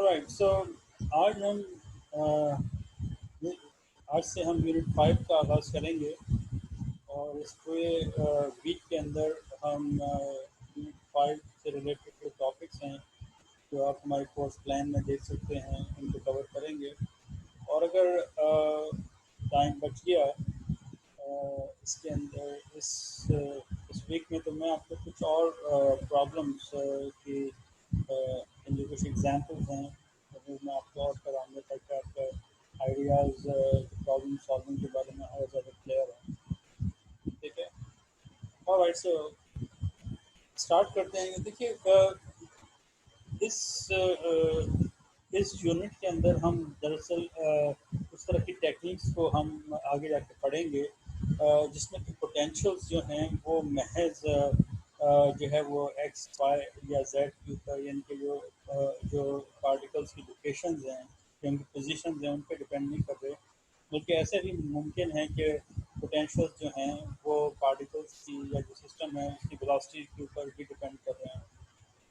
Alright so आज हम अ, ये- आज से हम यूनिट 5 का आगाज़ करेंगे और इस पूरे वीक के अंदर हम यूनिट 5 से रिलेटेड जो टॉपिक्स हैं जो आप हमारे कोर्स प्लान में देख सकते हैं उनको कवर करेंगे। और अगर टाइम बच गया इसके अंदर इस वीक में तो मैं आपको कुछ और प्रॉब्लम्स की जो कुछ एग्जांपल्स हैं वो मैं आपको और कराऊंगा ताकि आपका आइडियाज़ प्रॉब्लम सॉल्विंग के बारे में और ज़्यादा क्लियर हो। ठीक है, ऑलराइट सो स्टार्ट करते हैं। देखिए इस इस यूनिट के अंदर हम दरअसल उस तरह की टेक्निक्स को हम आगे जाके पढ़ेंगे जिसमें कि पोटेंशियल्स जो हैं वो महज जो है वो एक्स वाई या जेड के ऊपर यानी कि जो पार्टिकल्स की लोकेशंस हैं या उनकी पोजीशंस हैं उन पर डिपेंड नहीं कर रहे, बल्कि ऐसे भी मुमकिन है कि पोटेंशियल्स जो हैं वो पार्टिकल्स की या जो सिस्टम है उसकी वेलोसिटी के ऊपर भी डिपेंड कर रहे हैं।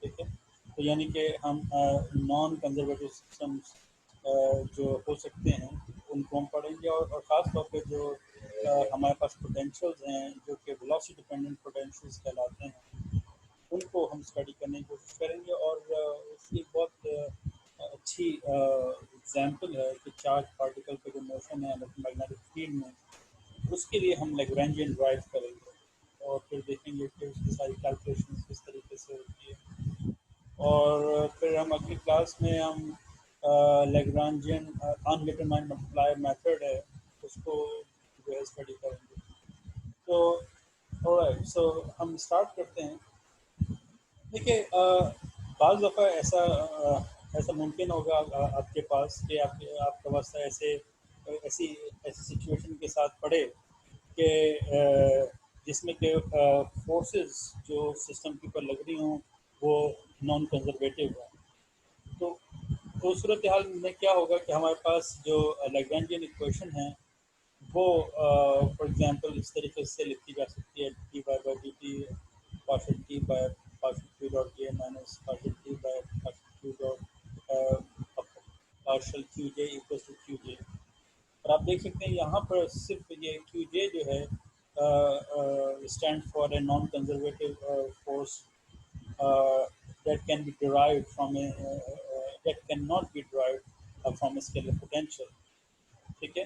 ठीक है, तो यानी कि हम नॉन कंजर्वेटिव सिस्टम्स जो हो सकते हैं उनको हम पढ़ेंगे और ख़ास तौर पे जो हमारे पास पोटेंशियल्स हैं जो कि वेलोसिटी डिपेंडेंट पोटेंशियल्स कहलाते हैं उनको हम स्टडी करने की कोशिश करेंगे। और उसकी एक बहुत अच्छी एग्जांपल है कि चार्ज पार्टिकल का जो मोशन है इलेक्ट्रोमैग्नेटिक फील्ड में उसके लिए हम लैग्रेंजियन ड्राइव करेंगे और फिर देखेंगे कि उसकी सारी कैलकुलेशन किस तरीके से होती है। और फिर हम अगली क्लास में हम लैग्रांजियन अनडिटरमाइंड मल्टीप्लायर मेथड है उसको जो है स्टडी करेंगे। तो ऑलराइट सो हम स्टार्ट करते हैं। देखिए बाज़ दफ़ा ऐसा मुमकिन होगा आपके पास कि आपका पास ऐसी ऐसी सिचुएशन के साथ पड़े कि जिसमें कि फोर्सेस जो सिस्टम के ऊपर लग रही हों वो नॉन कंजर्वेटिव है। तो उस सूरत हाल में क्या होगा कि हमारे पास जो लैग्रेंजियन इक्वेशन है वो फॉर एग्जांपल इस तरीके से लिखी जा सकती है D Y by D T partial T by partial Q dot A minus partial T by partial Q dot partial Q J equal to Q J. और आप देख सकते हैं यहाँ पर सिर्फ ये क्यू जे जो है stand for a non conservative force that can be derived from that cannot be derived from a scalar potential। ठीक है,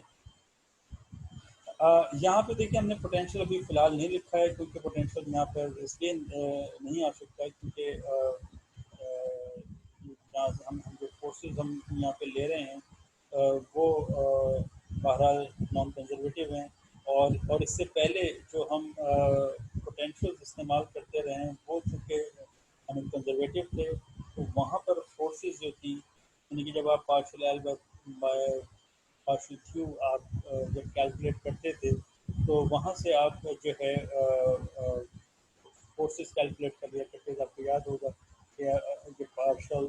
यहाँ पे देखिए हमने पोटेंशियल अभी फ़िलहाल नहीं लिखा है क्योंकि पोटेंशियल यहाँ पर इसलिए नहीं आ सकता है क्योंकि जहाँ से हम जो फोर्सेस हम यहाँ पे ले रहे हैं वो बहरहाल नॉन कंजर्वेटिव हैं। और इससे पहले जो हम पोटेंशियल्स इस्तेमाल करते रहे हैं वो चूँकि हमें कंजर्वेटिव थे तो वहाँ पर फोर्सेस जो थी यानी कि जब आप partial L by partial Q आप जब कैलकुलेट करते थे तो वहाँ से आप जो है फोर्सेस कैलकुलेट कर लिया करते थे। आपको याद होगा कि जो partial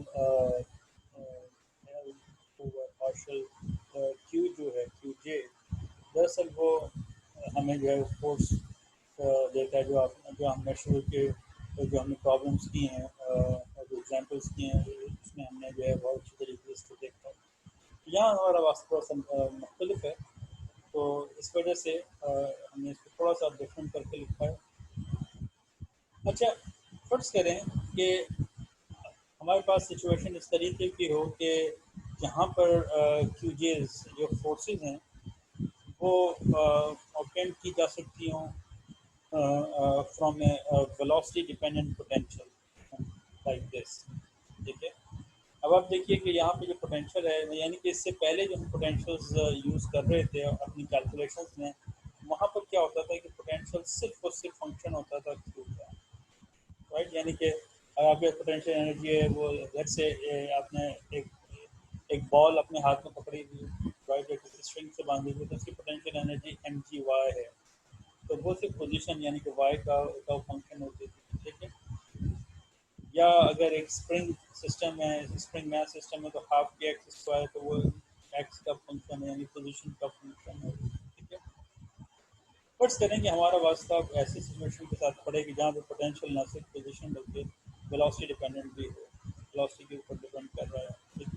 L over partial Q जो है क्यू जे दरअसल वो हमें जो है फोर्स देता है जो हमने शुरू के जो हमने प्रॉब्लम्स की हैं और जो एग्जांपल्स किए हैं उसमें हमने जो है बहुत अच्छी तरीके से इसको देखा है। यहाँ हमारा वास्तव थोड़ा सा मुख्तलिफ है तो इस वजह से हमने इसको थोड़ा सा डिफरेंट करके लिखा है। अच्छा, फर्ज करें कि हमारे पास सिचुएशन इस तरीके की हो कि जहाँ पर क्यूजेस जो फोर्सेस हैं वो ऑब्टेन की जा सकती हों from A velocity dependent potential like this. ठीक है, अब आप देखिए कि यहाँ पे जो पोटेंशियल है यानी कि इससे पहले जो हम पोटेंशियल्स यूज़ कर रहे थे अपनी कैलकुलेशंस में वहाँ पर क्या होता था कि पोटेंशियल सिर्फ और सिर्फ फंक्शन होता था क्यू का। राइट, यानी कि अगर आपके पोटेंशियल एनर्जी है वो घर से आपने एक एक बॉल अपने हाथ में पकड़ी हुई राइट या किसी स्ट्रिंग से बांधी हुई तो उसकी potential energy M G Y है। तो वो सिर्फ पोजीशन यानी कि वाई का फंक्शन होती थी। ठीक है, या अगर एक स्प्रिंग सिस्टम है स्प्रिंग मैथ सिस्टम है तो हाफ के एक्स स्क्वायर तो वो एक्स का फंक्शन है यानी पोजीशन का फंक्शन है। ठीक है, फर्ज करें कि हमारा वास्ता ऐसी सिचुएशन के साथ पड़ेगी जहाँ पे पोटेंशियल ना सिर्फ पोजीशन बल्कि वेलोसिटी डिपेंडेंट भी हो, वेलोसिटी के ऊपर डिपेंड कर रहा है। ठीक,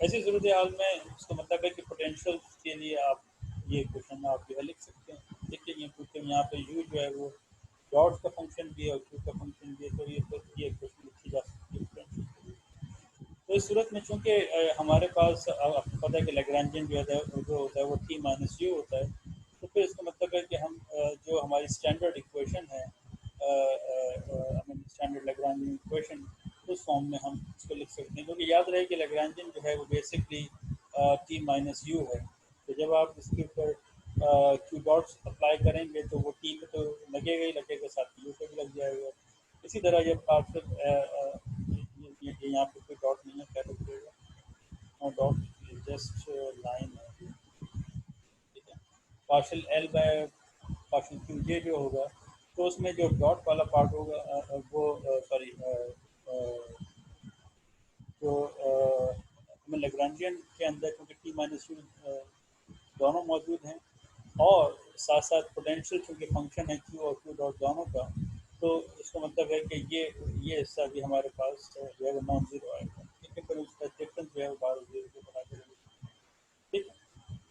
ऐसी सूरत हाल में इसका मतलब है कि पोटेंशियल के लिए आप ये क्वेश्चन आप जो है लिख सकते हैं। देखिए ये क्योंकि यहाँ पे यू जो है वो डॉट का फंक्शन भी है और क्यू का फंक्शन भी है, तो ये क्वेश्चन लिखी जा सकती है पोटेंशियल के लिए। तो इस सूरत में चूंकि हमारे पास आपको पता है कि लैग्रैन्जियन जो होता है वो टी माइनस यू होता है, तो फिर इसका मतलब है कि हम जो हमारी स्टैंडर्ड इक्वेशन है, स्टैंडर्ड लैग्रैन्जियन इक्वेशन, उस फॉर्म में हम इसको लिख सकते हैं। क्योंकि याद रहे कि लैग्रैन्जियन जो है वो बेसिकली टी माइनस यू है। तो जब आप इसके ऊपर क्यू डॉट्स अप्लाई करेंगे तो वो टी पे तो लगेगा ही लगेगा, साथ यू पे भी लग जाएगा। इसी तरह जब आप फिर ये यहाँ पे कोई डॉट नहीं है, क्या लिखिएगा, और डॉट जस्ट लाइन है, ठीक है। Partial L by partial Q J जो होगा, तो उसमें जो डॉट वाला पार्ट होगा वो सॉरी जो हमें लेग्रांजियन के अंदर क्योंकि टी माइनस यू दोनों मौजूद हैं, और साथ साथ पोटेंशियल चूँकि फंक्शन है क्यू और क्यू डॉट दोनों का, तो इसका मतलब है कि ये हिस्सा भी हमारे पास जो है वो नॉन ज़ीरो आएगा, ठीक है। फिर उसका डिफरेंस जो है वो बार ज़ीरो को बना के रखेगा, ठीक है।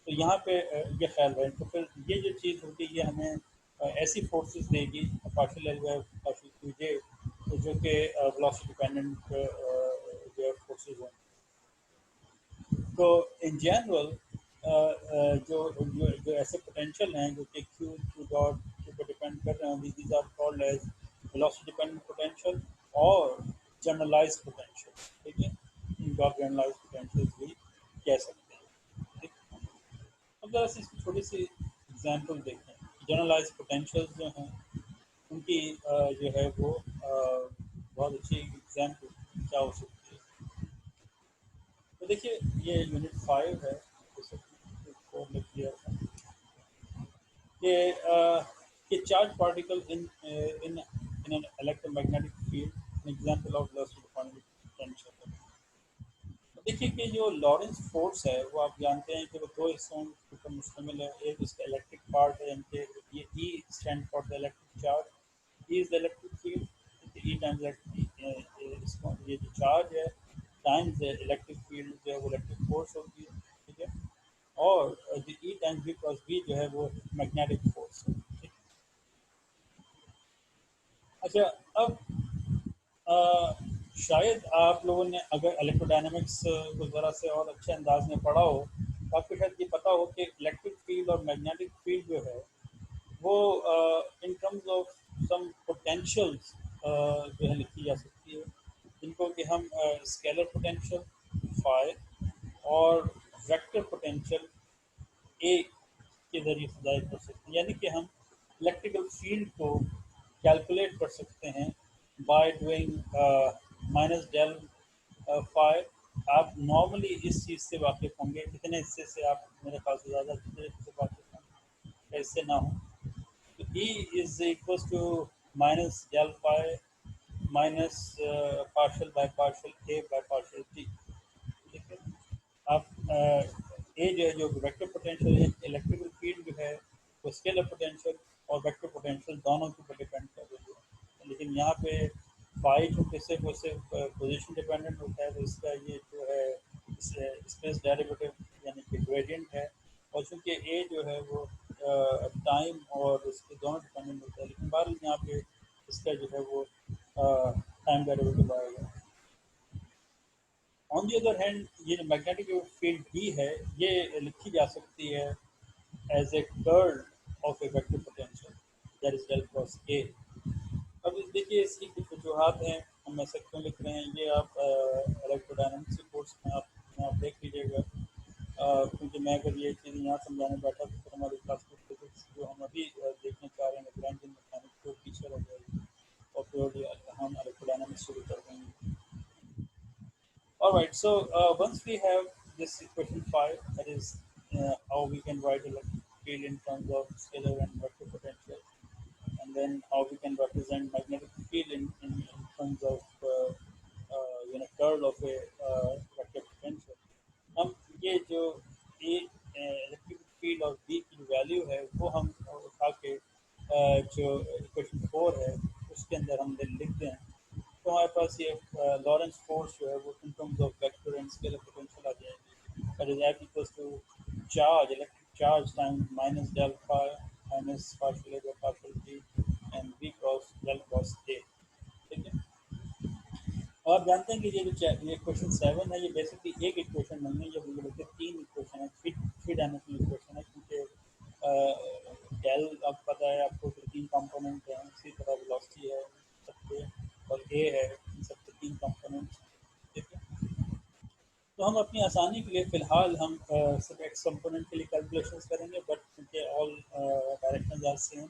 तो यहाँ पे ये ख्याल रहे, तो फिर ये जो चीज़ होगी ये हमें ऐसी फोर्सेस देगी, partial L by partial Q J, जो कि वेलोसिटी डिपेंडेंट जो है फोर्सेस होंगी। तो इन जनरल जो ऐसे पोटेंशियल हैं जो कि क्यू क्यू डॉट क्यू पर डिपेंड कर रहे हैं, these are called as velocity dependent potential और जनरलाइज्ड पोटेंशियल, ठीक है। इनको आप जनरलाइज्ड पोटेंशियल भी कह सकते हैं, ठीक है। अब जरा सी इसकी छोटी सी एग्जांपल देखें। जनरलाइज्ड पोटेंशियल्स जो हैं उनकी जो है वो बहुत अच्छी एग्जांपल क्या हो सकती है। तो देखिए ये यूनिट 5 है, जैसे कि फोर लिख दिया था कि charge particle in in an electromagnetic field, an example of velocity dependent potential. तो देखिए कि जो लॉरेंस फोर्स है वो आप जानते हैं कि वो दो हिस्सों के ऊपर मुश्तमिल है। एक इसका इलेक्ट्रिक पार्ट है, यानी कि ये E stand for the electric charge, E is the electric field, E times इसको ये जो चार्ज है टाइम्स इलेक्ट्रिक फील्ड जो है वो इलेक्ट्रिक फोर्स होती है, ठीक है। और जो ई टाइम्स बी क्रॉस बी जो है वो मैग्नेटिक फोर्स है, ठीक है। अच्छा, अब अ, शायद आप लोगों ने अगर इलेक्ट्रोडायनामिक्स को ज़रा से और अच्छे अंदाज में पढ़ा हो, तो आपको शायद ये पता हो कि इलेक्ट्रिक फील्ड और मैग्नेटिक फील्ड जो है वो in terms of some potentials जो है लिखी जा सकती है, जिनको कि हम स्केलर पोटेंशियल फाई और वेक्टर पोटेंशियल ए के ज़रिए से ज़ाहिर कर सकते हैं। यानी कि हम इलेक्ट्रिकल फील्ड को कैलकुलेट कर सकते हैं by doing minus del phi. आप नॉर्मली इस चीज़ से वाकिफ़ होंगे, इतने हिस्से से आप मेरे ख्याल से ज़्यादा जितने हिस्से से वाकिफ़ होंगे इससे ना हो। तो E is equal to minus del phi minus partial by partial A by partial T, ठीक है। आप ए जो है जो वेक्टर पोटेंशियल है, इलेक्ट्रिकल फील्ड जो है वो स्केलर पोटेंशियल और वेक्टर पोटेंशियल दोनों के ऊपर डिपेंड कर रही है। लेकिन यहाँ पे फाई चूँकि सिर्फ पोजीशन डिपेंडेंट होता है, तो इसका ये जो है स्पेस डेरिवेटिव यानी कि ग्रेडियंट है। और चूँकि ए जो है वो टाइम और इसके दोनों डिपेंडेंट होता है, लेकिन बार यहाँ पे इसका जो है वो टाइम डेरिवेटिव आएगा। ऑन दी अदर हैंड ये जो मैग्नेटिक फील्ड भी है ये लिखी जा सकती है as a curl of a vector potential, that is del cross A. अब देखिए इसकी कुछ वजूहत हैं, हम ऐसा क्यों लिख रहे हैं, ये आप इलेक्ट्रोडायनामिक्स के कोर्स में आप देख लीजिएगा। क्योंकि मैं अगर ये चीज़ यहाँ समझाने बैठा तो फिर हमारी क्लास में फिजिक्स जो हम अभी देखने चाह रहे हैं लैग्रैन्जियन मैकेनिक्स को पीछे रह जाएगी और फिर हम इलेक्ट्रोडायनामिक्स शुरू कर देंगे। All right, so once we have this equation 5, that is how we can write electric field in terms of scalar and vector potential, and then how we can represent magnetic field in terms of curl of a vector potential. हम ये जो ए electric field और B की value है वो हम उठा के जो इक्वेशन 4 है उसके अंदर हम लिख दें, तो हमारे पास ये लॉरेंस फोर्स जो है वो in terms of vector and scalar potential आ जाएगी। that is F equals to charge, electric charge times minus del phi minus partial A by partial T and V cross del cross A. ठीक है। और आप जानते हैं कि ये क्वेश्चन 7 है, ये बेसिकली एक इक्वेशन नहीं है, ये मुझे लगता है 3 इक्वेशन है, थ्री डायमेंशनल इक्वेशन है, क्योंकि डेल अब पता है आपको कि 3 कंपोनेंट हैं, इसी तरह वेलोसिटी है सबके और ए है, इन सबके 3 कंपोनेंट्स। ठीक है। तो हम अपनी आसानी के लिए फ़िलहाल हम सिर्फ एक्स कंपोनेंट के लिए कैलकुलेशंस करेंगे, बट क्योंकि ऑल डायरेक्शंस आर सेम,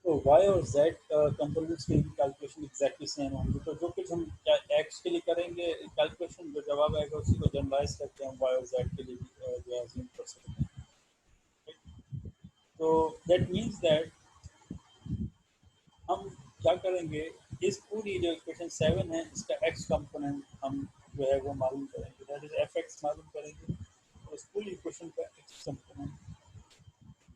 तो वाई और जेड कंपोनेंट्स की कैलकुलेशन एग्जैक्टली सेम होंगी। तो जो कुछ हम एक्स के लिए करेंगे कैलकुलेशन, जो जवाब आएगा उसी को जनरलाइज करके हम वाई और जेड के लिए भी जो है अज्यूम कर सकते हैं। तो दैट मीन्स दैट हम क्या करेंगे, इस पूरी जो इक्वेशन 7 है इसका एक्स कंपोनेंट हम जो है वो मालूम करेंगे, दैट इज एफ एक्स मालूम करेंगे। तो इस पूरी इक्वेशन का एक्स कंपोनेंट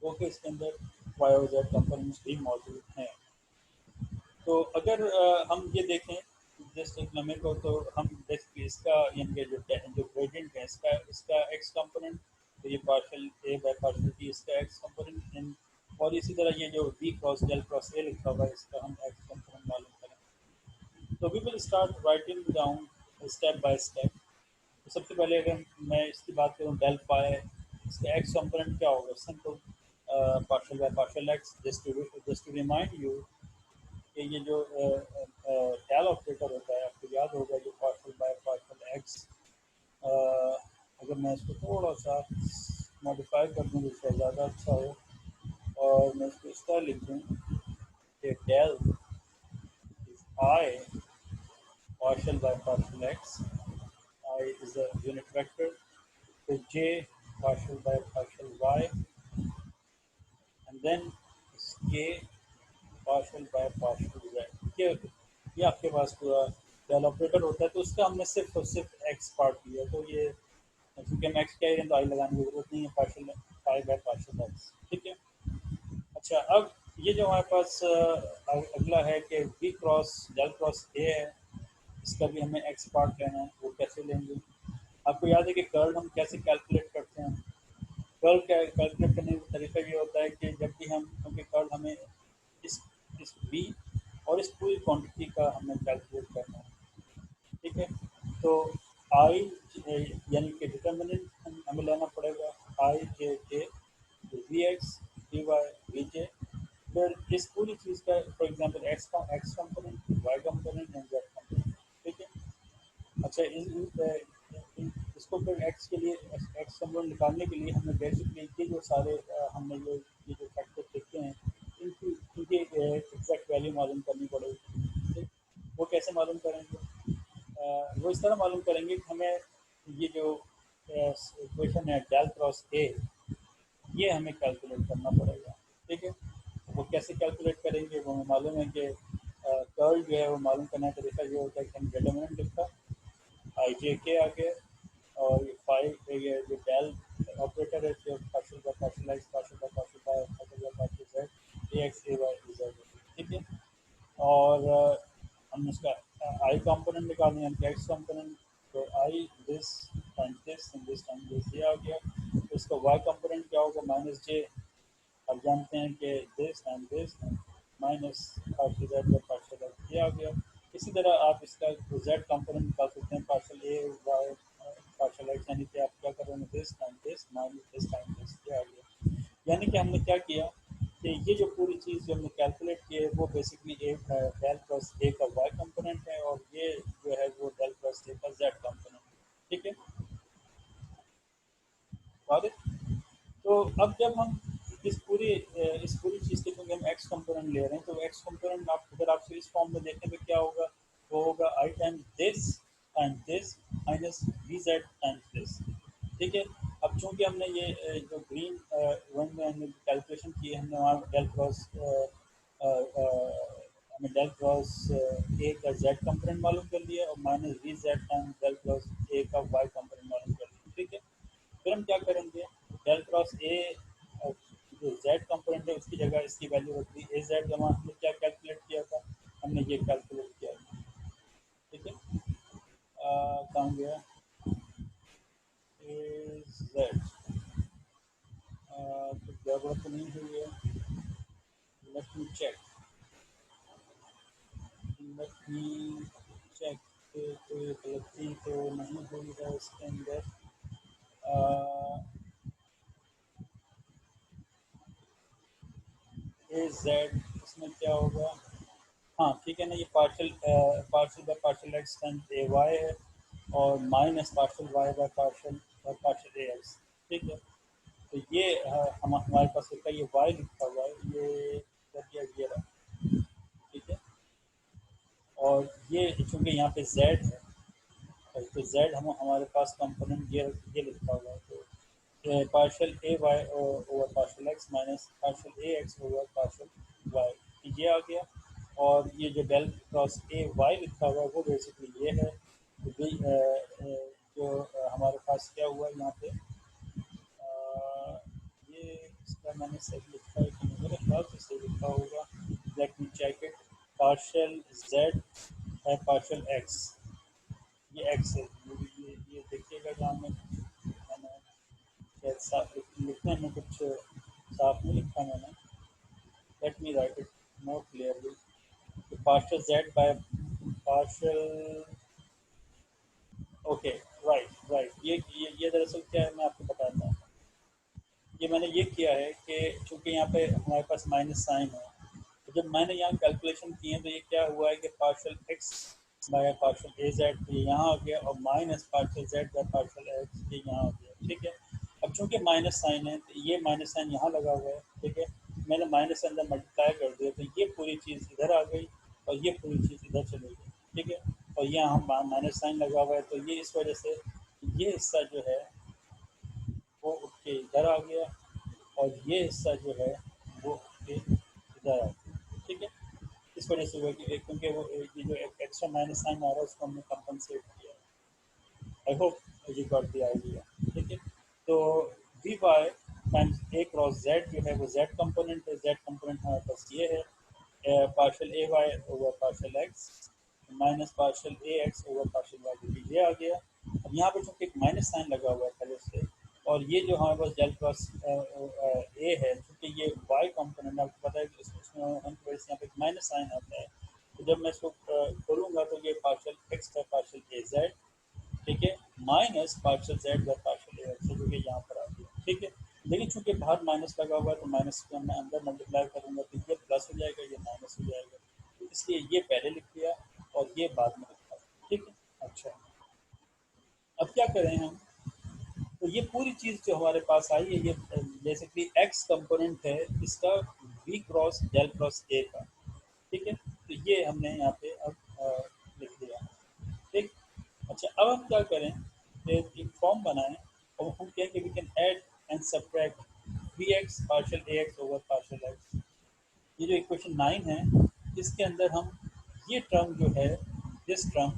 वो के इसके अंदर वाई और जेड कंपोनेंट्स भी मौजूद हैं। तो अगर हम ये देखें जस्ट एक लम्हे को, तो हम बेसिकली इसका यानी कि जो ग्रेडियंट है इसका इसका एक्स कंपोनेंट, तो ये partial A by partial T इसका एक्स कंपोनेंट, और इसी तरह ये जो V cross del cross A लिखा हुआ है इसका हम एक्स कंपोनेंट मालूम करें। तो we will start writing down step by step. तो सबसे पहले अगर मैं इसकी बात करूँ डेल फाई, इसका एक्स कंपोनेंट क्या होगा, simple partial by partial X. Just to remind you कि ये जो डेल ऑपरेटर होता है आपको याद होगा, ये पार्शियल बाय पार्शियल एक्स, अगर मैं इसको थोड़ा सा मॉडिफाई कर दूँ जिससे ज़्यादा अच्छा हो, और मैं इसको इस तरह लिख दूँ कि del is I partial by partial x, I is a unit vector, so j partial by partial y, and then k partial by partial z। ये आपके पास पूरा डेल ऑपरेटर होता है, तो उसका हमने सिर्फ और सिर्फ एक्स पार्ट लिया, तो ये क्योंकि हम एक्स कह रहे हैं तो आई लगाने की जरूरत नहीं है, partial pi by partial x. ठीक है। अच्छा, अब ये जो हमारे पास अगला है कि V cross del cross A है, इसका भी हमें एक्स पार्ट लेना है, वो कैसे लेंगे। आपको याद है कि कर्ल हम कैसे कैलकुलेट करते हैं। कर्ल कैलकुलेट करने का तरीका ये होता है कि जब भी हम, क्योंकि कर्ल हमें इस इस बी और इस पूरी क्वांटिटी का हमें कैलकुलेट करना है। ठीक है। तो आई यानी कि डिटर्मिनेंट हमें लेना पड़ेगा, I J J V X D Y V J, फिर इस पूरी चीज़ का for example X component, Y component and Z component. ठीक है। अच्छा, इसको फिर एक्स के लिए एक्स कंपोनेंट निकालने के लिए हमें बेसिकली ये जो सारे हमने ये जो फैक्टर लिखे हैं इनकी इनकी एग्जैक्ट वैल्यू मालूम करनी पड़ेगी। ठीक। वो कैसे मालूम करेंगे, वो इस तरह मालूम करेंगे कि हमें ये जो इक्वेशन है डेल क्रॉस ए, ये हमें कैलकुलेट करना पड़ेगा। ठीक है। तो वो कैसे कैलकुलेट करेंगे, वो हमें मालूम है कि कर्ल जो है वो मालूम करने का तरीका ये होता है कि हम डिटर्मिनेंट लिखा आई जे के आ गया, और ये फाइव ये जो डेल ऑपरेटर है जो partial by partial X partial by partial by partial by partial Z A X A Y Z. ठीक है। और हम इसका आई कंपोनेंट निकालने हैं, एक्स कंपोनेंट, तो I this time this and this time this, ये आ गया। तो इसका वाई कंपोनेंट क्या होगा, माइनस जे, अब जानते हैं कि this and this minus partial Z bye partial x, ये आ गया। इसी तरह आप इसका जेड कंपोनेंट निकाल सकते हैं, पार्शियल ए वाई पार्शियल एक्स, यानी कि आप क्या कर रहे हैं, this time this minus this time this, ये आ गया। यानी कि हमने क्या किया कि ये जो पूरी चीज़ जो हमने कैलकुलेट की है वो बेसिकली एक डेल प्लस ए का वाई कंपोनेंट है, और ये जो है वो डेल प्लस ए का जेड कंपोनेंट है। ठीक है। got it? तो अब जब हम इस पूरी चीज़ के, क्योंकि हम एक्स कंपोनेंट ले रहे हैं, तो एक्स कंपोनेंट आप अगर आपसे इस फॉर्म में देखें तो क्या होगा, वो होगा I time this minus V Z times this. ठीक है। अब चूंकि हमने ये जो ग्रीन वन में हमने कैलकुलेशन की है, हमने वहाँ डेल क्रॉस हमें डेल क्रॉस ए का जेड कंपोनेंट मालूम कर लिया, और minus V Z time del cross A का वाई कंपोनेंट मालूम कर लिया। ठीक है। फिर हम क्या करेंगे, डेल क्रॉस ए जो जेड कंपोनेंट है उसकी जगह इसकी वैल्यू रख दी ए जेड, जमा हमने क्या कैलकुलेट किया था, हमने ये कैलकुलेट किया था। ठीक है। कहाँ गया, इज जेड। तो गड़बड़ तो नहीं हुई है? Let me check, let me check. कोई गलती तो नहीं हुई है इसके अंदर। ए जेड, इसमें क्या होगा? हाँ ठीक है ना, ये partial partial by partial X times A Y है, और minus partial Y by partial partial A X. ठीक है, तो ये हम हमारे पास होता है, ये वाई लिखा हुआ है, ये कर दिया, ये रहा। ठीक है, और ये चूंकि यहाँ पे जेड है, तो जेड हम हमारे पास कंपोनेंट ये लिखा हुआ है, तो partial A Y over partial X minus partial A X over partial Y, ये आ गया। और ये जो डेल क्रॉस ए वाई लिखा हुआ है वो बेसिकली ये है। तो जो हमारे पास क्या हुआ यहाँ पे, ये इसका मैंने सही लिखा है कि नहीं, मेरे ख्याल से सही लिखा होगा। Let me check it. Partial Z है पार्शल एक्स, ये एक्स है, ये देखिएगा जहाँ मैंने शायद साफ लिखने में कुछ साफ नहीं लिखा मैंने। Let me right it more clearly. Partial Z by partial, okay, right right, ये दरअसल क्या है मैं आपको बताता हूँ। ये मैंने ये किया है कि चूंकि यहाँ पे हमारे पास माइनस साइन है, तो जब मैंने यहाँ कैलकुलेशन किए तो ये क्या हुआ है कि partial x by partial A Z ये यहाँ आ गया, और minus partial Z bye partial X ये यहाँ आ गया। ठीक है, अब चूंकि माइनस साइन है तो ये माइनस साइन यहाँ लगा हुआ है। ठीक है, मैंने माइनस से अंदर मल्टीप्लाई कर दिया, तो ये पूरी चीज़ इधर आ गई और ये पूरी चीज़ इधर चली गई। ठीक है, और यहाँ माइनस साइन लगा हुआ है, तो ये इस वजह से ये हिस्सा जो है वो उठ के इधर आ गया, और ये हिस्सा जो है वो उठ के इधर आ गया। ठीक है, इस वजह से हुआ कि क्योंकि वो ये जो एक्स्ट्रा माइनस साइन आ रहा है उसको हमने कंपनसेट किया। I hope you got the idea. ठीक है, तो V Y times A cross Z जो है वो जेड कंपोनेंट है। जेड कंपोनेंट हमारे पास ये है, partial A Y over partial X minus partial A X over partial Y, जो कि ये आ गया। अब यहाँ पे चूंकि एक माइनस साइन लगा हुआ है पहले से, और ये जो हमारे पास डेल क्रॉस ए है, चूंकि ये वाई कंपोनेंट आपको पता है कि उसमें उनकी वजह से यहाँ पे एक माइनस साइन आता है। तो जब मैं इसको खोलूंगा तो ये पार्शल एक्स का पार्शल ए जेड, ठीक है, minus partial Z bye partial A x, जो कि यहाँ पर आ गया। ठीक है, लेकिन चूंकि बाहर माइनस लगा हुआ है तो माइनस को मैं अंदर मल्टीप्लाई करूंगा तो ये प्लस हो जाएगा, ये माइनस हो जाएगा, तो इसलिए ये पहले लिख दिया और ये बाद में लिखा। ठीक है, अच्छा, अब क्या करें हम? तो ये पूरी चीज़ जो हमारे पास आई है, ये बेसिकली एक्स कंपोनेंट है इसका V cross del cross A का। ठीक है, तो ये हमने यहाँ पे अब लिख दिया। ठीक, अच्छा, अब हम क्या करें, एक फॉर्म बनाएं और हम कहें कि we can add and subtract V X partial A X over partial X. ये जो इक्वेशन 9 है, इसके अंदर हम ये टर्म जो है, दिस टर्म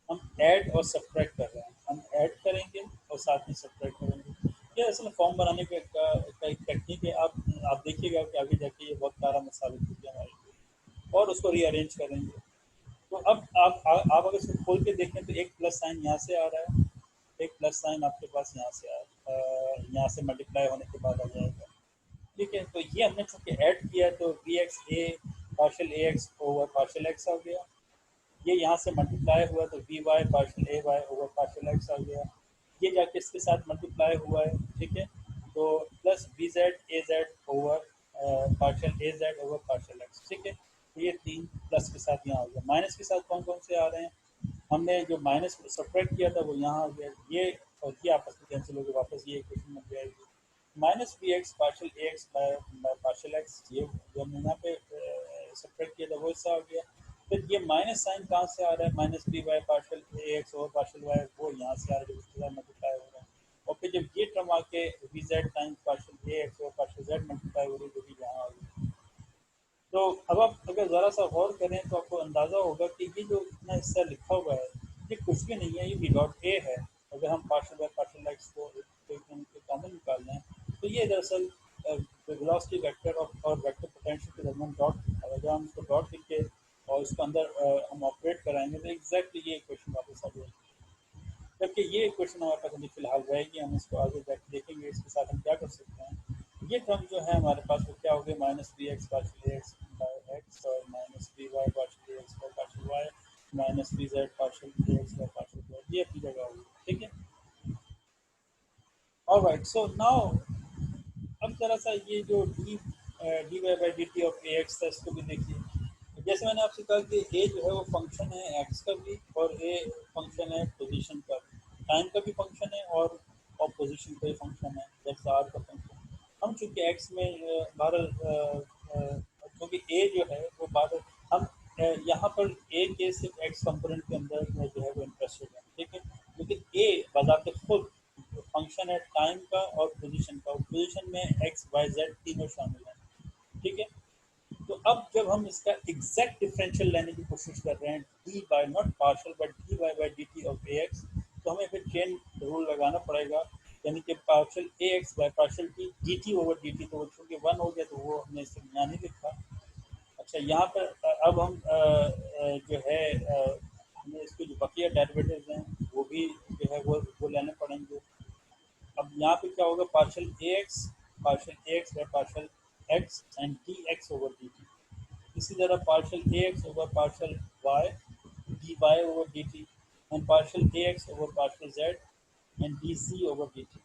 हम ऐड और सब्ट्रैक्ट कर रहे हैं। हम ऐड करेंगे और साथ में सब्ट्रैक्ट करेंगे। ये असल फॉर्म बनाने का एक टेक्निक है। आप देखिएगा कि आगे जाके ये बहुत सारा साबित होगी हमारे लिए, और उसको रीअरेंज करेंगे। तो अब आप अगर इसको खोल के देखें तो एक प्लस साइन यहाँ से आ रहा है, एक प्लस साइन आपके पास यहाँ से यहाँ से मल्टीप्लाई होने के बाद आ जाएगा। ठीक है, तो ये हमने चूंकि ऐड किया है तो V X A partial A X over partial X आ गया। ये यहाँ से मल्टीप्लाई हुआ तो V Y partial A Y over partial X आ गया। ये जाके इसके साथ मल्टीप्लाई हुआ है। ठीक है, तो plus V Z A Z over partial A Z over partial x. ठीक है, तो ये तीन प्लस के साथ यहाँ आ गया। माइनस के साथ कौन कौन से आ रहे हैं? हमने जो माइनस सब्ट्रैक्ट किया था वो यहाँ आ गया, ये और ये आपस में कैंसिल होकर वापस ये इक्वेशन बन जाएगी। Minus B X partial A X by partial X, ये जो हमने यहाँ पे सब्ट्रैक्ट किया था वो हिस्सा आ गया। फिर ये माइनस साइन कहाँ से आ रहा है? Minus B Y partial A x और पार्शल वाई, वो यहाँ से आ रहा है, जिसके साथ मल्टीप्लाई हो रहा है। और फिर जब ये टर्म आके we Z times partial A x और पार्शल जेड मल्टीप्लाई हो रही है, जो कि यहाँ आ गई। तो अब आप अगर ज़रा सा गौर करें तो आपको अंदाज़ा होगा कि ये जो इतना हिस्सा लिखा हुआ है ये कुछ भी नहीं है, ये वी डॉट ए है। अगर हम पार्शल बाय पार्शल एक्स को कॉमन निकाल लें तो ये दरअसल वेलोसिटी वेक्टर और वेक्टर पोटेंशियल के दरमियान डॉट, अगर हम इसको डॉट लिख के और इसको अंदर हम ऑपरेट कराएंगे तो एग्जैक्टली ये इक्वेशन वापस आ जाएगी। जबकि ये इक्वेशन हमारे पास अभी फिलहाल रहेगी, हम इसको आगे जाके देखेंगे इसके साथ हम क्या कर सकते हैं। ये टर्म जो है हमारे पास वो क्या हो गया, minus B X partial X by X और minus B Y partial X by partial Y minus B Z partial X by partial Z, ये अपनी जगह होगी। ठीक है, ऑलराइट। सो नाउ अब जरा सा ये जो D Y by D T of A X था इसको भी देखिए। जैसे मैंने आपसे कहा कि ए जो है वो फंक्शन है एक्स का भी, और ए फंक्शन है पोजीशन का भी, टाइम का भी फंक्शन है और पोजीशन का भी फंक्शन है, दैट्स आर का फंक्शन। हम चूंकि एक्स में क्योंकि ए जो है वो बाहर हम यहाँ पर ए के सिर्फ एक्स कंपोनेंट के अंदर जो है वो इंटरेस्टेड है। ठीक है, लेकिन ए बजाते खुद फंक्शन है टाइम का और पोजीशन का, और पोजीशन में एक्स वाई जेड तीनों शामिल हैं। ठीक है, तो अब जब हम इसका एग्जैक्ट डिफरेंशियल लेने की कोशिश कर रहे हैं, D by not partial but D Y by D T of A X, तो हमें फिर चेन रूल लगाना पड़ेगा, यानी कि partial A X by partial T D T over D T, तो चूँकि वन हो गया तो वो हमने इससे यहाँ नहीं लिखा। अच्छा, यहाँ पर अब हम जो है हमें इसके जो बकिया डेरिवेटिव्स हैं वो भी जो है वो लेने पड़ेंगे। अब यहाँ पे क्या होगा, partial A X by partial X and D X over D T. इसी तरह partial A X over partial Y D Y over D T, and partial A X over partial Z and D C over D T.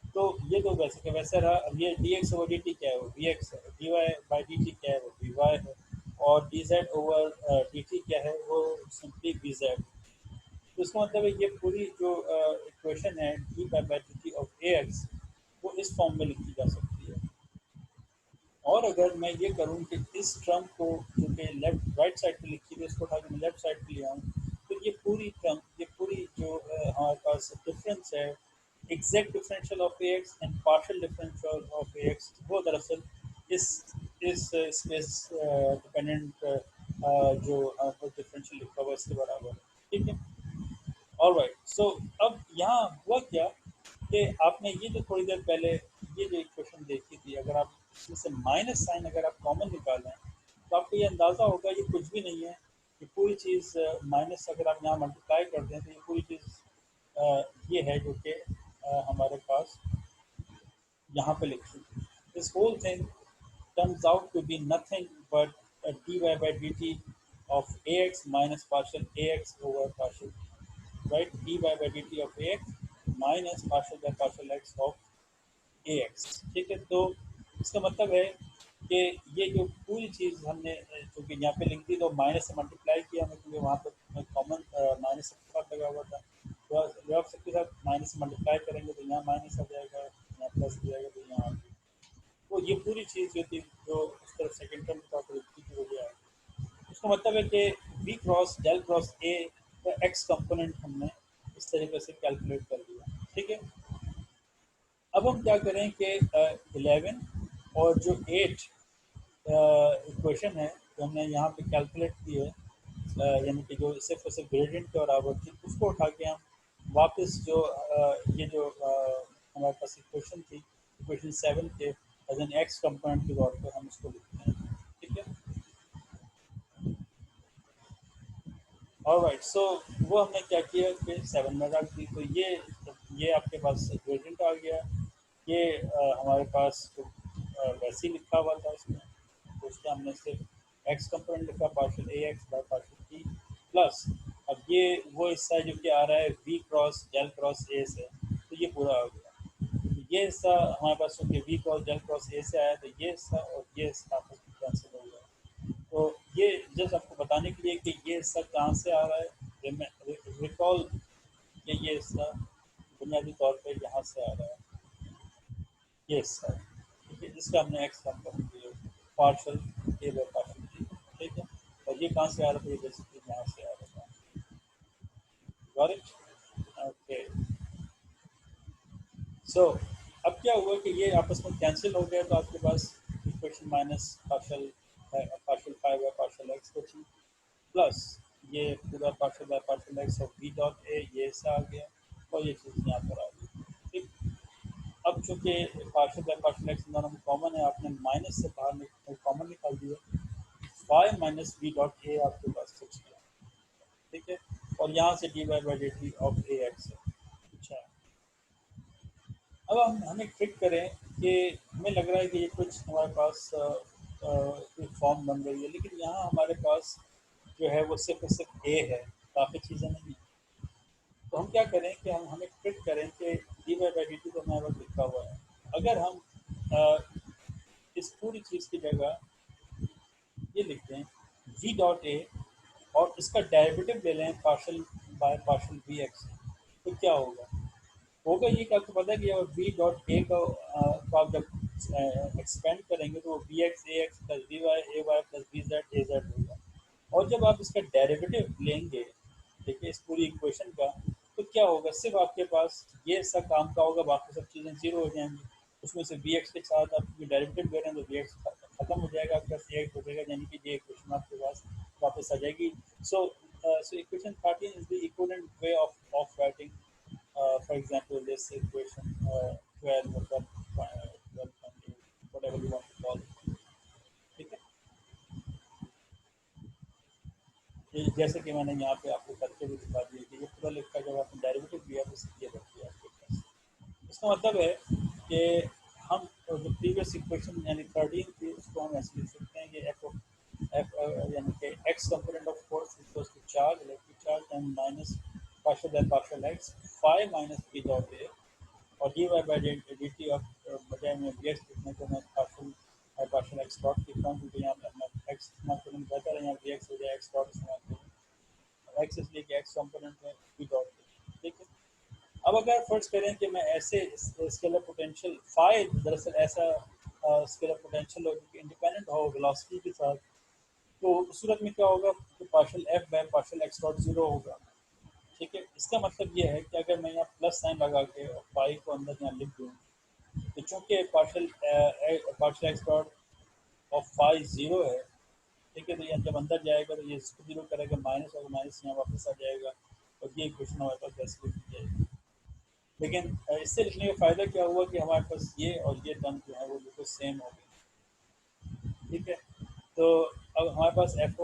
तो ये तो वैसे का वैसे रहा। अब ये D X over D T क्या है, वो वी एक्स है। D Y by D T क्या है, वो वी वाई है। और D Z over D T क्या है, वो सिंपली वी जेड। तो इसका मतलब है ये पूरी जो इक्वेशन है D by by D T of A x, वो इस फॉर्म में लिखी जा सकती है। और अगर मैं ये करूँ कि इस टर्म को जो कि लेफ्ट राइट साइड पे लिखी हुई इसको उठा के मैं लेफ्ट साइड पे ले आऊँ, तो ये पूरी टर्म, ये पूरी जो हमारे पास डिफरेंस है, exact differential of A x and partial differential of A x, वो दरअसल इस स्पेस डिपेंडेंट जो डिफरेंशियल लिखा हुआ है इसके बराबर है। ठीक है, ऑलराइट। सो अब यहाँ हुआ क्या कि आपने ये जो थोड़ी देर पहले ये जो इक्वेशन देखी थी, अगर आप इसमें से माइनस साइन अगर आप कॉमन निकालें तो आपको ये अंदाज़ा होगा ये कुछ भी नहीं है। ये पूरी चीज़ माइनस अगर आप यहाँ मल्टीप्लाई कर दें तो ये पूरी चीज़ ये है जो कि हमारे पास यहाँ पे लिखी। This whole thing turns out to be nothing but a dy by dt of ax minus partial ax over partial, right? dy by dt of ax minus partial by partial x of ax। ठीक है, तो इसका मतलब है कि ये जो पूरी चीज़ हमने चूँकि यहाँ पे लिख दी तो माइनस से मल्टीप्लाई किया हमें, क्योंकि वहाँ पर कॉमन माइनस के साथ लगा हुआ था, तो जब सबके साथ माइनस से मल्टीप्लाई करेंगे तो यहाँ माइनस आ जाएगा, यहाँ प्लस हो जाएगा, तो यहाँ आ जाएगा। तो ये पूरी चीज़ जो थी जो उस तरफ सेकेंड टर्म का लिखी थी वो गया है। उसका मतलब है कि V cross del cross A का एक्स कंपोनेंट हमने इस तरीके से कैलकुलेट कर दिया। ठीक है, अब हम क्या करें कि 11 और जो 8 इक्वेशन है जो हमने यहाँ पे कैलकुलेट की है, यानी कि जो सिर्फ और सिर्फ ग्रेडियंट के बराबर थी, उसको उठा के हम वापस जो ये जो हमारे पास इक्वेशन थी, इक्वेशन 7 के एज एन एक्स कंपोनेंट के तौर पर हम इसको लिखते हैं। ठीक है, ऑलराइट। सो वो हमने क्या किया कि 7 में रख दी, तो ये आपके पास ग्रेडियंट आ गया। ये हमारे पास तो वैसे ही लिखा हुआ था इसमें, तो उसका हमने सिर्फ एक्स कंपोनेंट लिखा, partial A X by partial T plus. अब ये वो हिस्सा जो कि आ रहा है V cross del cross A से, तो ये पूरा आ गया। तो ये हिस्सा हमारे पास क्योंकि V cross del cross A से आया, तो ये हिस्सा और ये हिस्सा आपस में कैंसिल हो गया। तो ये जस्ट आपको बताने के लिए कि ये हिस्सा कहाँ से आ रहा है, रिकॉल कि ये हिस्सा बुनियादी तौर पे यहाँ से आ रहा है, ये हिस्सा। ठीक है, जिसका हमने एक्स कंपोनेंट दिया partial A by partial T. ठीक है, और ये कहाँ से आ रहा था, ये बेसिकली यहाँ से आ रहा था। Got it? ओके। सो अब क्या हुआ कि ये आपस में कैंसिल हो गया, तो आपके पास equation minus partial partial five by partial X बची प्लस ये पूरा partial by partial X of B dot A, ये ऐसा आ गया, और ये चीज़ यहाँ पर आ गई। ठीक, अब चूंकि पार्शल बाय पार्शल एक्स दोनों में कॉमन है, आपने माइनस से बाहर कॉमन निकाल दिया, Y minus B dot A आपके पास बच गया। ठीक है, और और यहाँ से D Y by D T of A X है। अच्छा, अब हम हमें ट्रिक करें कि हमें लग रहा है कि ये कुछ हमारे पास कोई फॉर्म बन रही है, लेकिन यहाँ हमारे पास जो है वो सिर्फ ए है, काफ़ी चीज़ें नहीं है। तो हम क्या करें कि हम हमें ट्रिक करें कि D Y by D T तो हमारे पास लिखा हुआ है, अगर हम अ, इस पूरी चीज़ की जगह ये लिखते हैं वी डॉट ए और इसका डेरिवेटिव ले लें partial by partial we x, तो क्या होगा? होगा ये कि आपको पता है कि जब वी डॉट ए को आप जब एक्सपेंड करेंगे तो वो V X A X plus V Y A Y plus V Z A Z होगा। और जब आप इसका डेरिवेटिव लेंगे, देखिए इस पूरी इक्वेशन का, तो क्या होगा? सिर्फ आपके पास ये सब काम का होगा, बाकी सब चीज़ें जीरो हो जाएंगी। उसमें से वी एक्स के साथ आप डेरिवेटिव ले रहे हैं तो वी एक्स खत्म हो जाएगा, आपका सी एक्स हो जाएगा, यानी कि ये इक्वेशन आपके पास वापस आ जाएगी। So equation 13 is the equivalent way of writing for example, this equation 12 or 12.8, whatever you want to call it, ठीक है? ये जैसे कि मैंने यहाँ पे आपको करके भी दिखा दिया कि ये पूरा लिखा, जब आपने डेरिवेटिव लिया तो ये रखिए आपके पास। इसका मतलब है कि हम जो प्रीवियस इक्वेशन यानी 13 थी उसको हम ऐसे लिख सकते हैं कि एफ यानी कि X component of force equals to charge, electric charge and minus partial by partial X 5 minus B dot A, और D Y by D T of बजाय में वी एक्स लिखने को मैं पार्शियल एक्स डॉट लिखता हूँ, क्योंकि यहाँ पर मैं एक्स इस्तेमाल करूँगा बेहतर है, यहाँ वी एक्स हो जाए एक्स डॉट इस्तेमाल करूँगा। एक्स इसलिए कि एक्स कंपोनेंट में वी डॉट, ठीक है? अब अगर फर्ज करें कि मैं ऐसे स्केलर पोटेंशियल फाई दरअसल ऐसा स्केलर पोटेंशियल हो जो कि इंडिपेंडेंट हो वेलोसिटी के साथ, तो उस सूरत में क्या होगा कि partial F bye partial X dot zero होगा, ठीक है? इसका मतलब ये है कि अगर मैं यहाँ प्लस साइन लगा के और फाई को अंदर यहाँ लिख दूँ, तो चूंकि partial X dot of phi zero है, ठीक है, तो ये जब अंदर जाएगा तो ये इसको जीरो करेगा, माइनस और माइनस यहाँ वापस आ जाएगा, और ये इक्वेशन हमारे पास वैसे लिखी जाएगी। लेकिन इससे लिखने का फ़ायदा क्या हुआ कि हमारे पास ये और ये टर्म जो है वो बिल्कुल सेम हो गई, ठीक है? तो अब हमारे पास एफ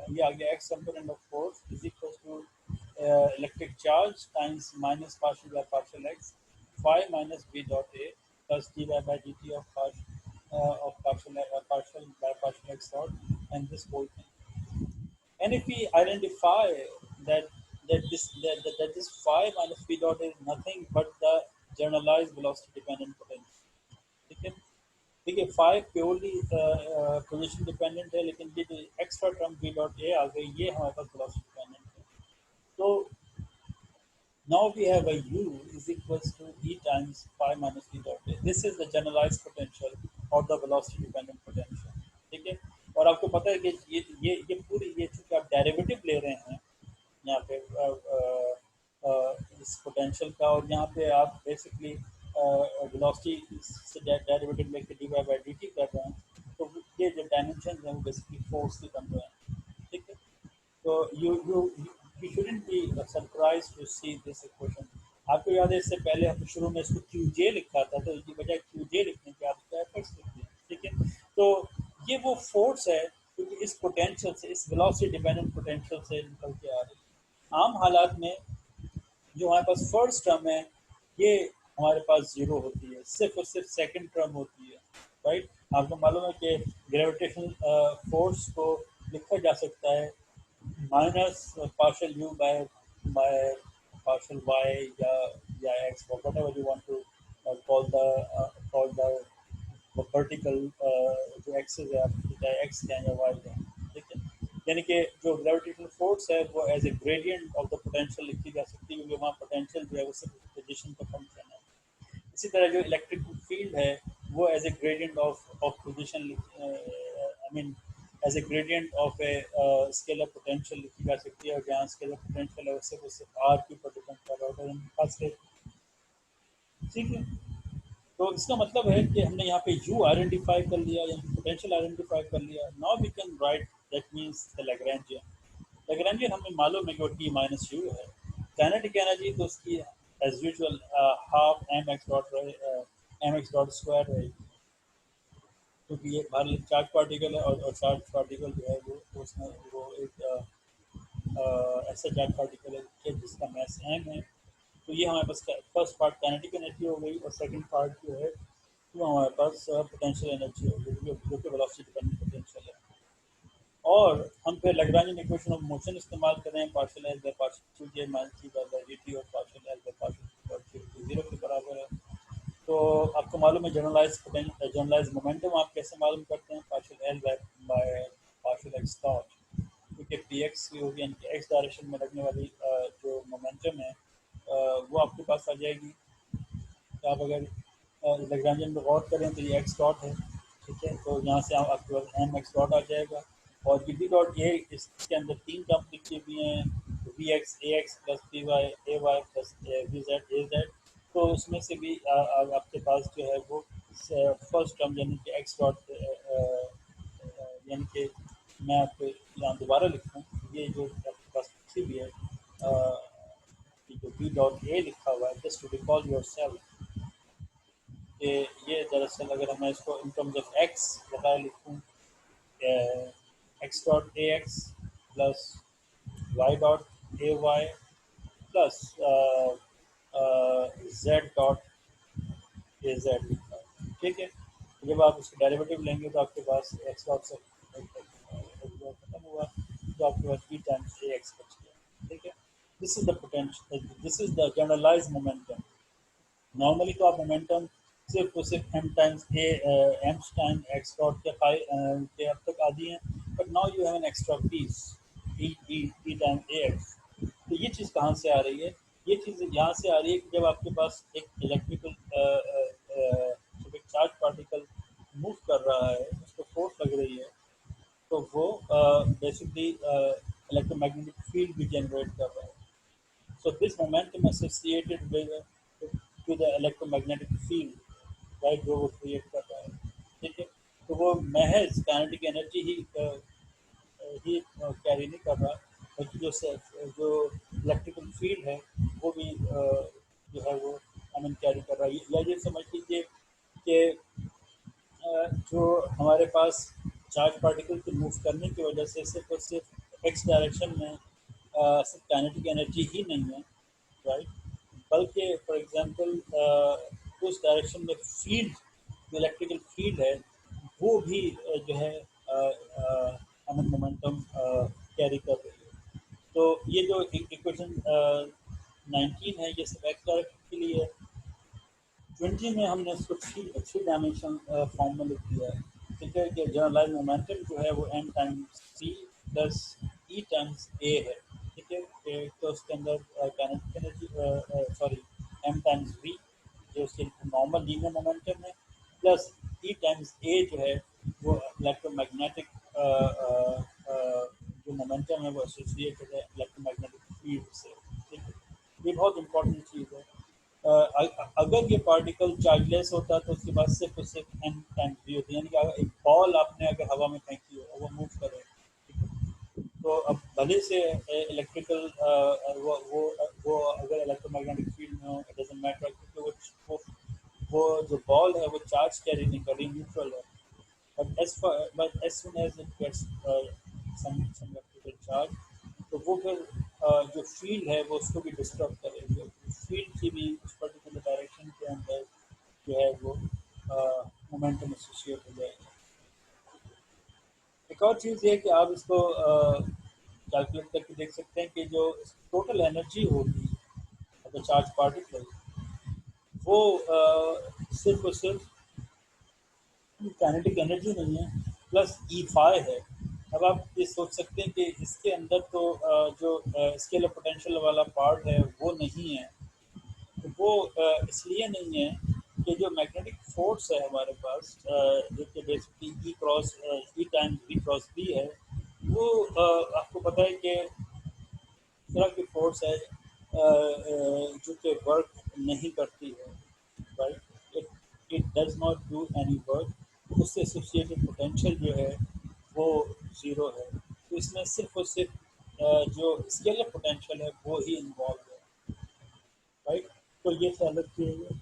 ये आ गया X component of force is equal to electric charge times minus partial by partial X 5 minus B dot A plus D Y by D T of partial by partial x dot and this whole thing. And if we identify that that this phi minus p dot is nothing but the generalized velocity dependent potential, ठीक है? देखिए five purely position dependent है, लेकिन ये जो extra term v dot A आ गई ये हमारे पास वेलोसिटी डिपेंडेंट है। तो now we have a u is equals to e times phi minus v dot a. This is the generalized potential or the velocity dependent potential, ठीक है? और आपको पता है कि ये पूरी ये चूंकि आप डेरिवेटिव ले रहे हैं यहाँ पे इस पोटेंशियल का, और यहाँ पे आप बेसिकली वेलोसिटी से डेरिवेटिव लेके D Y by D T कर रहे हैं, तो ये जो डायमेंशन है वो बेसिकली फोर्स के बन रहे हैं, ठीक है? तो you shouldn't be surprised to see this equation. आपको याद है इससे पहले हम शुरू में इसको क्यू जे लिखा था, तो इसकी बजाय क्यू जे लिखने के आप इसको एफर्ट्स लिख दें, ठीक है? तो ये वो फोर्स है क्योंकि इस पोटेंशियल से, इस वेलोसिटी डिपेंडेंट पोटेंशियल से निकल के आ रही है। आम हालात में जो हमारे पास फर्स्ट टर्म है ये हमारे पास जीरो होती है, सिर्फ और सिर्फ सेकंड टर्म होती है, राइट? आपको मालूम है कि ग्रेविटेशनल फोर्स को लिखा जा सकता है minus partial U by partial Y या X, whatever you want to call the vertical जो एक्सेस है आपकी, चाहे एक्स क्या या वाई क्या, ठीक है? यानी कि जो ग्रेविटेशनल फोर्स है वो as a gradient of the potential लिखी जा सकती है, क्योंकि वहाँ पोटेंशियल जो है वो सिर्फ पोजिशन का फंक्शन है। इसी तरह जो इलेक्ट्रिक फील्ड है वो as a gradient of position, I mean as a gradient of a scalar potential लिखी जा सकती है, और जहाँ स्केलर पोटेंशियल है उससे वो सिर्फ आर के ऊपर डिपेंड कर रहा होता है खासकर, ठीक है? तो इसका मतलब है कि हमने यहाँ पे u आइडेंटिफाई कर लिया, यानी पोटेंशियल आइडेंटिफाई कर लिया। Now we can write that means the Lagrangian. Lagrangian हमें मालूम है कि वो t माइनस यू है। काइनेटिक एनर्जी तो उसकी as usual half M X dot square रहेगी, क्योंकि ये बाहर चार्ज पार्टिकल है और चार्ज पार्टिकल जो है वो उसमें वो एक ऐसा चार्ज पार्टिकल है जिसका मास m है। तो ये हमारे पास फर्स्ट पार्ट काइनेटिक एनर्जी हो गई, और सेकंड पार्ट जो है वो हमारे पास पोटेंशियल एनर्जी हो गई, जो कि वेलोसिटी डिपेंडेंट पोटेंशियल है। और हम फिर लैग्रांजियन इक्वेशन ऑफ मोशन इस्तेमाल कर रहे हैं, partial L by partial J minus T by D T, और partial L by partial zero के बराबर है। तो आपको मालूम है जनरलाइज मोमेंटम आप कैसे मालूम करते हैं, partial L by partial X dot, क्योंकि पी एक्स की होगी, यानी कि एक्स डायरेक्शन में लगने वाली जो मोमेंटम है वो आपके पास आ जाएगी। तो आप अगर लैग्रांजियन में गौर करें तो ये एक्स डॉट है, ठीक है। तो यहाँ से आपके पास एम एक्स डॉट आ जाएगा, और ये बी डॉट ए, इसके अंदर तीन टर्म लिखी हुई हैं, V X A X plus P Y A Y plus V Z A Z. तो उसमें से भी आपके पास जो है वो फर्स्ट टर्म यानी कि एक्स डॉट, यानी कि मैं आपको यहाँ दोबारा लिखूँ, ये जो आपके पास लिखी हुई है जो बी डॉट ए लिखा हुआ है, just to recall your self, कि ये दरअसल अगर मैं इसको इन टर्म्स ऑफ एक्स बताया लिखूँ, X dot A X plus Y dot A Y plus Z dot A Z लिखा है, ठीक है। तो जब आप इसको डेरिवेटिव लेंगे तो आपके पास एक्स डॉट से खत्म हुआ, तो आपके पास बी टाइम्स ए एक्स बच गया, ठीक है। This is the potential, this is the generalize momentum. Normally तो आप मोमेंटम सिर्फ और सिर्फ M times A M time X dot के अब तक आदि हैं, but now you have an extra piece E time A X. तो ये चीज़ कहाँ से आ रही है? ये चीज़ यहाँ से आ रही है कि जब आपके पास एक इलेक्ट्रिकल जब एक चार्ज पार्टिकल मूव कर रहा है, उसको फोर्स लग रही है, तो वो बेसिकली इलेक्ट्रोमैग्नेटिक फील्ड भी जनरेट कर रहा है। So this momentum associated with the electromagnetic field, right, जो वो क्रिएट कर रहा है, ठीक है। तो वो महज काइनेटिक एनर्जी ही कैरी नहीं कर रहा, बल्कि जो इलेक्ट्रिकल फील्ड है वो भी जो है वो कैरी कर रहा है। या ये समझ लीजिए कि जो हमारे पास चार्ज पार्टिकल के मूव करने की वजह से सिर्फ और सिर्फ एक्स डायरेक्शन में सिर्फ काइनेटिक एनर्जी ही नहीं है, राइट, बल्कि फॉर एग्जांपल उस डायरेक्शन में फील्ड, जो इलेक्ट्रिकल फील्ड है वो भी जो है मोमेंटम कैरी कर रही है। तो ये जो इक्वेशन 19 है ये सिर्फ एक्स डायरेक्शन के लिए है। 20 में हमने इसको थ्री डायमेंशन फॉर्म में लिख दिया है, ठीक है, कि जनरलाइज मोमेंटम जो है वो M times C plus E times A है, ठीक है। तो उसके अंदर kinetic energy, sorry, M times V जो उसके नॉर्मल लीनियर मोमेंटम है, प्लस ई टाइम्स ए जो है वो इलेक्ट्रोमैग्नेटिक जो मोमेंटम है वो एसोसिएटेड है इलेक्ट्रोमैग्नेटिक फील्ड से, ठीक है। ये बहुत इंपॉर्टेंट चीज़ है। अगर ये पार्टिकल चार्जलेस होता तो उसके बाद सिर्फ और सिर्फ एम टाइम्स वी होती है, यानी कि अगर एक बॉल आपने अगर हवा में फेंकी हो और वो मूव करे, तो अब भले से इलेक्ट्रिकल वो अगर इलेक्ट्रोमैग्नेटिक फील्ड में हो, इट डजंट मैटर, क्योंकि वो जो बॉल है वो चार्ज कैरी नहीं कर रही, न्यूट्रल है। But as soon as it gets some electrical charge, तो वो फिर जो फील्ड है वो उसको भी डिस्टर्ब करेगी, फील्ड की भी उस पर्टिकुलर डायरेक्शन के अंदर जो है वो मोमेंटम एसोसिएट हो जाएगा। एक और चीज़ ये कि आप इसको कैलकुलेट करके देख सकते हैं कि जो टोटल एनर्जी होगी अगर चार्ज पार्टिकल, वो सिर्फ और सिर्फ काइनेटिक एनर्जी नहीं है, प्लस ई फाई है। अब आप ये सोच सकते हैं कि इसके अंदर तो जो स्केलर पोटेंशियल वाला पार्ट है वो नहीं है। तो वो इसलिए नहीं है कि जो मैग्नेटिक फोर्स है हमारे पास, जो कि बेसिकली ई क्रॉस ई टाइम्स बी क्रॉस बी है, वो आपको पता है कि इस तरह की फोर्स है जो कि वर्क नहीं करती है, right, it it does not do any work. उससे एसोसिएटेड पोटेंशियल जो है वो ज़ीरो है। तो इसमें सिर्फ और सिर्फ जो स्केलर पोटेंशियल है वो ही इन्वॉल्व है, राइट। तो ये ख्याल रखिएगा।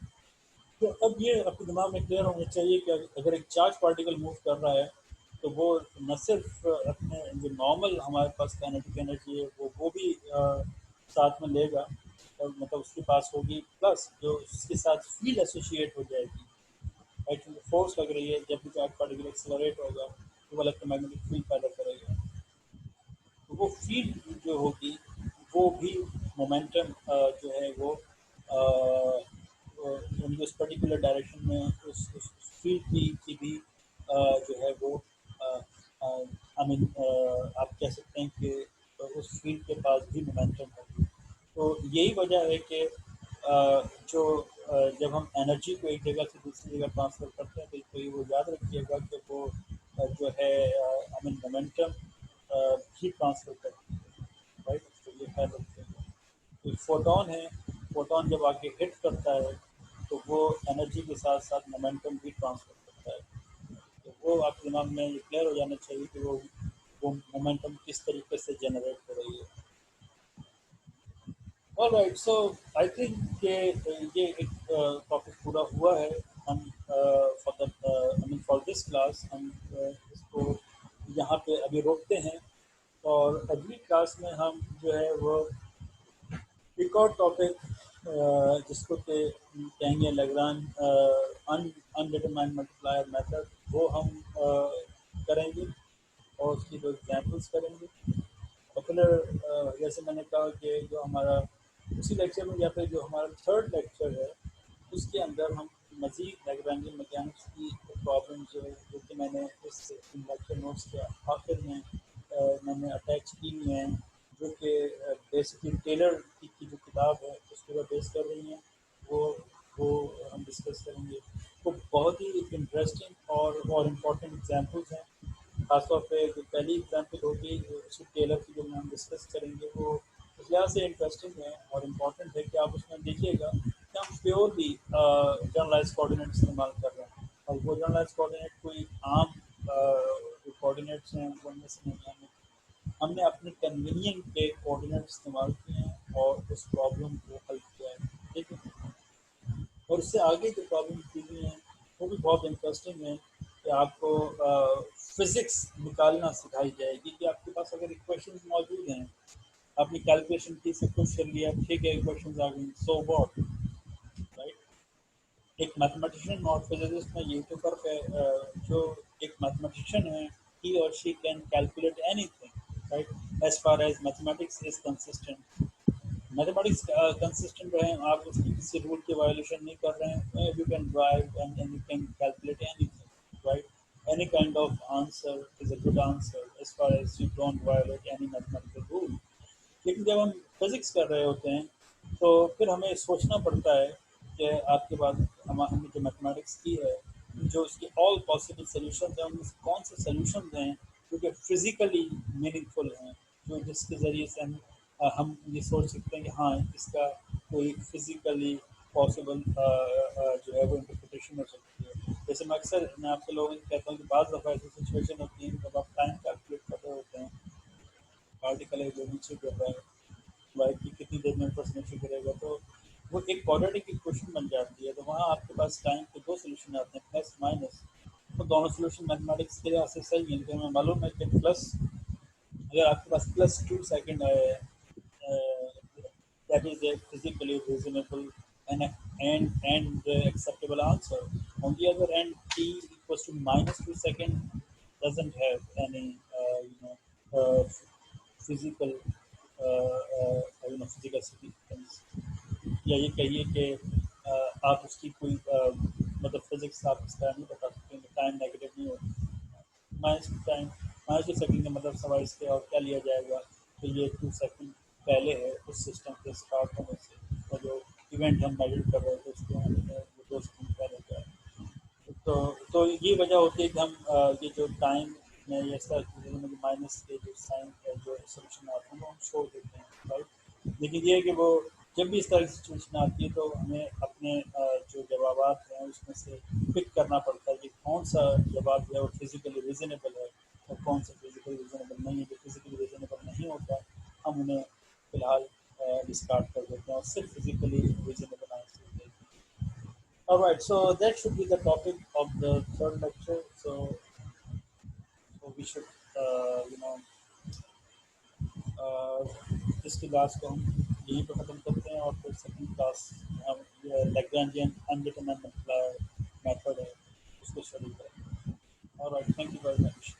तो अब ये आपके दिमाग में क्लियर होना चाहिए कि अगर एक चार्ज पार्टिकल मूव कर रहा है तो वो न सिर्फ अपने जो नॉर्मल हमारे पास काइनेटिक एनर्जी है वो भी साथ में लेगा, और मतलब उसके पास होगी प्लस जो उसके साथ फील्ड एसोसिएट हो जाएगी। राइट, फोर्स लग रही है, जब भी चार्ज पार्टिकल एक्सेलरेट होगा तो वो इलेक्ट्रोमैग्नेटिक फील्ड पैदा करेगा। तो वो फील्ड जो होगी वो भी मोमेंटम जो है वो यानी उस पर्टिकुलर डायरेक्शन में उस फील्ड की भी जो है वो आई मीन आप कह सकते हैं कि उस फील्ड के पास भी मोमेंटम होगी। तो यही वजह है कि जो जब हम एनर्जी को एक जगह से दूसरी जगह ट्रांसफ़र करते हैं तो ये वो याद रखिएगा कि वो जो है I mean momentum he transfer करती है। राइट, तो ये ख्याल रखिएगा। एक फोटोन है, फोटोन जब आके हिट करता है तो वो एनर्जी के साथ साथ मोमेंटम भी ट्रांसफ़र करता है। तो वो आपके दिमाग में ये क्लियर हो जाना चाहिए कि वो मोमेंटम किस तरीके से जनरेट हो रही है। ऑलराइट, सो आई थिंक कि ये एक टॉपिक पूरा हुआ है। हम for the I mean for this class हम इसको यहाँ पे अभी रोकते हैं, और अगली क्लास में हम जो है वो एक और टॉपिक जिसको के कहेंगे लैग्रांज अनडिटरमाइंड मल्टीप्लायर मेथड, वो हम करेंगे और उसकी दो एग्जांपल्स करेंगे। और फिर जैसे मैंने कहा कि जो हमारा उसी लेक्चर में या फिर जो हमारा थर्ड लेक्चर है उसके अंदर हम मज़ीद लैग्रांजियन मैकेनिक्स की प्रॉब्लम जो कि मैंने इस लेक्चर नोट्स के आखिर में मैंने अटैच की हुई हैं, जो कि बेसिकली टेलर की जो किताब है उसके ऊपर बेस कर रही हैं, वो वो हम डिस्कस करेंगे। तो बहुत ही इंटरेस्टिंग और इम्पोर्टेंट एग्जांपल्स हैं। खासतौर पे जो पहली एग्जांपल होगी उसकी टेलर की जो हम डिस्कस करेंगे वो इस लिहाज से इंटरेस्टिंग है और इम्पोर्टेंट है कि आप उसमें देखिएगा कि हम प्योरली जनरलाइज कोऑर्डिनेट इस्तेमाल कर रहे हैं, और वो जनरलाइज कोऑर्डिनेट कोई आम जो कोऑर्डिनेट्स हैं उनमें से नहीं है। हमने अपने कन्वीनियंट के कोऑर्डिनेट इस्तेमाल किए हैं और उस प्रॉब्लम को हल किया है। ठीक है, और उससे आगे जो प्रॉब्लम की हुई हैं वो भी बहुत इंटरेस्टिंग है कि आपको फिज़िक्स निकालना सिखाई जाएगी कि आपके पास अगर इक्वेशंस मौजूद हैं, आपने कैलकुलेशन की, सब कुछ कर लिया, ठीक है, इक्वेशंस आ गई, सो व्हाट। राइट, एक मैथमेटिशियन और फिजिसिस्ट में यही तो फर्क है। जो एक मैथमेटिशियन है ही और she can calculate anything, right, as far as mathematics is consistent. Mathematics consistent रहे, आप उसकी किसी रूल की वायोलेशन नहीं कर रहे हैं, you can drive and you can calculate anything. Right, any kind of answer is a good answer as far as you don't violate any mathematical rule। लेकिन जब हम फिजिक्स कर रहे होते हैं तो फिर हमें सोचना पड़ता है कि आपके पास हमने जो मैथमेटिक्स की है, जो इसके ऑल पॉसिबल सोल्यूशन हैं उनमें से कौन से सोल्यूशन हैं जो कि फिजिकली मीनिंगफुल हैं, जो जिसके ज़रिए से हम ये सोच सकते हैं कि हाँ इसका कोई फिजिकली पॉसिबल जो है वो इंटरप्रिटेशन हो सकती है। जैसे मैं आपसे लोगों को कहता हूँ कि बाज़ दफ़ा ऐसी सिचुएशन होती है जब आप टाइम कैलकुलेट कर रहे होते हैं, पार्टिकल है जो नीचे गिर रहा है, लाइट की कितनी देर में ऊपर से नीचे गिरेगा, तो वो एक क्वाड्रेटिक इक्वेशन बन जाती है। तो वहाँ आपके पास टाइम के दो सोल्यूशन आते हैं, प्लस माइनस। तो दोनों सोल्यूशन मैथमेटिक्स के लिहाज से सही है, लेकिन हमें मालूम है कि प्लस, अगर आपके पास +2 सेकंड आया है, that is a physically reasonable and acceptable answer. On the other hand, t equals to -2 seconds doesn't have any uh, physical physical significance, या ये कहिए कि आप उसकी कोई मतलब फिजिक्स आप इस तरह नहीं बता सकते कि टाइम नेगेटिव नहीं होता। -2 सेकंड का मतलब सवाल इसके और क्या लिया जाएगा, तो ये 2 सेकंड पहले है उस सिस्टम के स्टार्ट होने से, और जो इवेंट हम मेजर कर रहे थे उसके होने में वो 2 सेकंड पहले का है। तो ये वजह होती है कि हम ये जो टाइम में ये सब चीज़ों में माइनस के जो साइन जो सोल्यूशन आते हैं वो हम छोड़ देते हैं। राइट, लेकिन ये है कि वो जब भी इस तरह की सिचुएशन आती है तो हमें अपने जो जवाब हैं उसमें से पिक करना पड़ता है कि कौन सा जवाब जो है वो फिजिकली रीजनेबल है और कौन सा फिजिकली रीजनेबल नहीं है। जो फिजिकली रीजनेबल नहीं होता हम उन्हें फिलहाल डिस्कार्ड कर देते हैं और सिर्फ फिजिकली रीजनेबल आंसर देते हैं। All right, so that should be the topic of the third lecture. So we should, uh, इसकी क्लास को हम यहीं पे ख़त्म करते हैं और फिर सेकंड क्लास हम ये लैग्रेंजियन अनडिटरमाइंड मल्टीप्लायर मेथड है उसको स्टडी करेंगे। Alright, thank you very much.